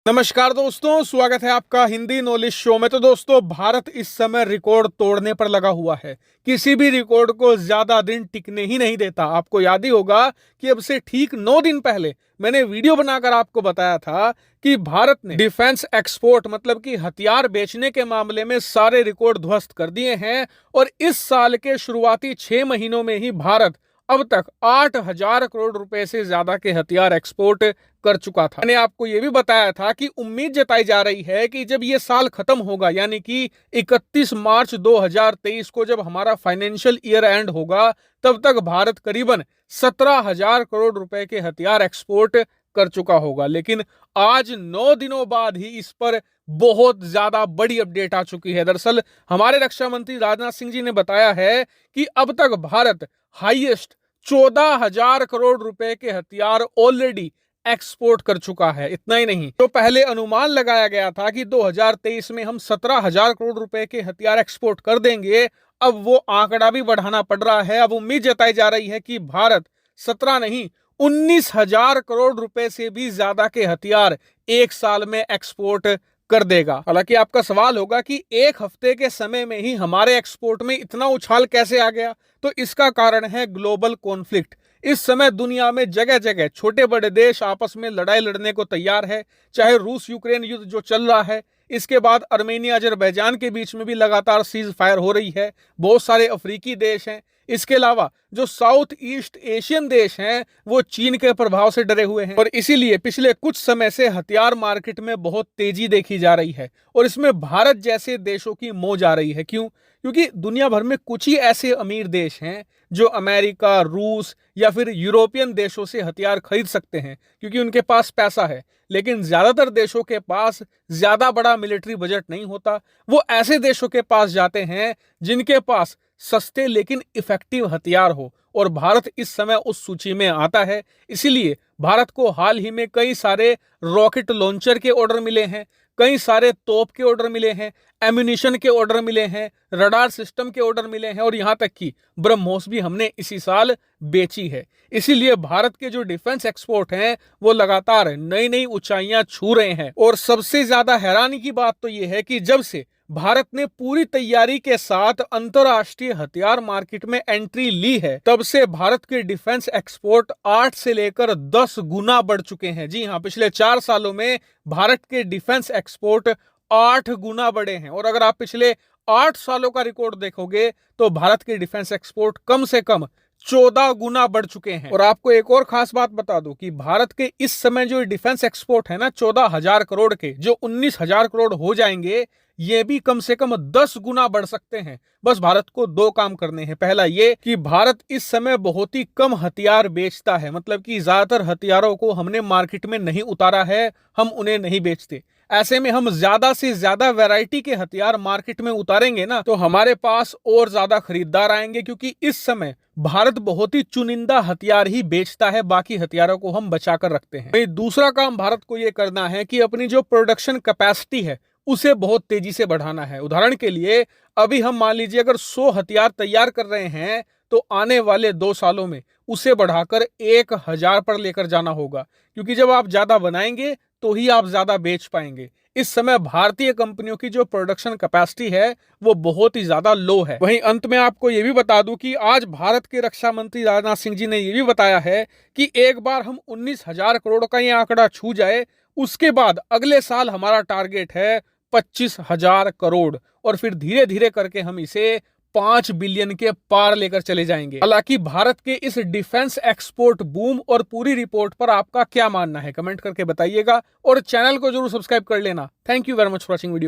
नमस्कार दोस्तों, स्वागत है आपका हिंदी नॉलेज शो में। तो दोस्तों, भारत इस समय रिकॉर्ड तोड़ने पर लगा हुआ है। किसी भी रिकॉर्ड को ज्यादा दिन टिकने ही नहीं देता। आपको याद ही होगा कि अब से ठीक 9 दिन पहले मैंने वीडियो बनाकर आपको बताया था कि भारत ने डिफेंस एक्सपोर्ट मतलब कि हथियार बेचने के मामले में सारे रिकॉर्ड ध्वस्त कर दिए हैं। और इस साल के शुरुआती 6 महीनों में ही भारत अब तक 8,000 करोड़ रुपए से ज्यादा के हथियार एक्सपोर्ट कर चुका था। मैंने आपको यह भी बताया था कि उम्मीद जताई जा रही है कि जब ये साल खत्म होगा, यानी कि 31 मार्च 2023 को जब हमारा फाइनेंशियल ईयर एंड होगा, तब तक भारत करीबन 17,000 करोड़ रुपए के हथियार एक्सपोर्ट कर चुका होगा। लेकिन आज 9 दिनों बाद ही इस पर बहुत ज्यादा बड़ी अपडेट आ चुकी है। दरअसल हमारे रक्षा मंत्री राजनाथ सिंह जी ने बताया है कि अब तक भारत हाईएस्ट 14,000 करोड़ रुपए के हथियार ऑलरेडी एक्सपोर्ट कर चुका है। इतना ही नहीं, तो पहले अनुमान लगाया गया था कि 2023 में हम 17,000 करोड़ रुपए के हथियार एक्सपोर्ट कर देंगे, अब वो आंकड़ा भी बढ़ाना पड़ रहा है। अब उम्मीद जताई जा रही है कि भारत 17 नहीं 19,000 करोड़ रुपए से भी ज्यादा के हथियार एक साल में एक्सपोर्ट कर देगा। हालांकि आपका सवाल होगा कि एक हफ्ते के समय में ही हमारे एक्सपोर्ट में इतना उछाल कैसे आ गया? तो इसका कारण है ग्लोबल कॉन्फ्लिक्ट। इस समय दुनिया में जगह जगह छोटे बड़े देश आपस में लड़ाई लड़ने को तैयार है। चाहे रूस यूक्रेन युद्ध जो चल रहा है, इसके बाद अर्मेनिया अजरबैजान के बीच में भी लगातार सीज फायर हो रही है। बहुत सारे अफ्रीकी देश हैं। इसके अलावा जो साउथ ईस्ट एशियन देश हैं, वो चीन के प्रभाव से डरे हुए हैं। और इसीलिए पिछले कुछ समय से हथियार मार्केट में बहुत तेजी देखी जा रही है और इसमें भारत जैसे देशों की मौज आ रही है। क्यों? क्योंकि दुनिया भर में कुछ ही ऐसे अमीर देश हैं जो अमेरिका, रूस या फिर यूरोपियन देशों से हथियार खरीद सकते हैं, क्योंकि उनके पास पैसा है। लेकिन ज्यादातर देशों के पास ज्यादा बड़ा मिलिट्री बजट नहीं होता। वो ऐसे देशों के पास जाते हैं जिनके पास सस्ते लेकिन इफेक्टिव हथियार हो, और भारत इस समय उस सूची में आता है। इसीलिए भारत को हाल ही में कई सारे रॉकेट लॉन्चर के ऑर्डर मिले हैं, कई सारे तोप के ऑर्डर मिले हैं, एम्यूनिशन के ऑर्डर मिले हैं, रडार सिस्टम के ऑर्डर मिले हैं, और यहां तक कि ब्रह्मोस भी हमने इसी साल बेची है। इसीलिए भारत के जो डिफेंस एक्सपोर्ट हैं वो लगातार नई नई ऊंचाइयां छू रहे हैं। और सबसे ज्यादा हैरानी की बात तो यह है कि जब से भारत ने पूरी तैयारी के साथ अंतरराष्ट्रीय हथियार मार्केट में एंट्री ली है, तब से भारत के डिफेंस एक्सपोर्ट 8 से लेकर 10 गुना बढ़ चुके हैं। जी हां, पिछले 4 सालों में भारत के डिफेंस एक्सपोर्ट 8 गुना बढ़े हैं। और अगर आप पिछले 8 सालों का रिकॉर्ड देखोगे तो भारत के डिफेंस एक्सपोर्ट कम से कम 14 गुना बढ़ चुके हैं। और आपको एक और खास बात बता दूं कि भारत के इस समय जो डिफेंस एक्सपोर्ट है ना 14,000 करोड़ के, जो 19,000 करोड़ हो जाएंगे, ये भी कम से कम 10 गुना बढ़ सकते हैं। बस भारत को 2 काम करने हैं। पहला ये कि भारत इस समय बहुत ही कम हथियार बेचता है, मतलब कि ज्यादातर हथियारों को हमने मार्केट में नहीं उतारा है, हम उन्हें नहीं बेचते। ऐसे में हम ज्यादा से ज्यादा वैरायटी के हथियार मार्केट में उतारेंगे ना, तो हमारे पास और ज्यादा खरीदार आएंगे, क्योंकि इस समय भारत बहुत ही चुनिंदा हथियार ही बेचता है, बाकी हथियारों को हम बचा कर रखते हैं। दूसरा काम भारत को यह करना है कि अपनी जो प्रोडक्शन कैपेसिटी है उसे बहुत तेजी से बढ़ाना है। उदाहरण के लिए अभी हम मान लीजिए अगर 100 हथियार तैयार कर रहे हैं, तो आने वाले 2 सालों में उसे बढ़ाकर 1,000 पर लेकर जाना होगा, क्योंकि जब आप ज्यादा बनाएंगे तो ही आप ज्यादा बेच पाएंगे। इस समय भारतीय कंपनियों की जो प्रोडक्शन कैपेसिटी है वो बहुत ही ज्यादा लो है। वहीं अंत में आपको ये भी बता दूं कि आज भारत के रक्षा मंत्री राजनाथ सिंह जी ने ये भी बताया है कि एक बार हम 19,000 करोड़ का ये आंकड़ा छू जाए, उसके बाद अगले साल हमारा टारगेट है 25,000 करोड़, और फिर धीरे धीरे करके हम इसे 5 बिलियन के पार लेकर चले जाएंगे। हालांकि भारत के इस डिफेंस एक्सपोर्ट बूम और पूरी रिपोर्ट पर आपका क्या मानना है, कमेंट करके बताइएगा, और चैनल को जरूर सब्सक्राइब कर लेना। Thank you very much for watching video.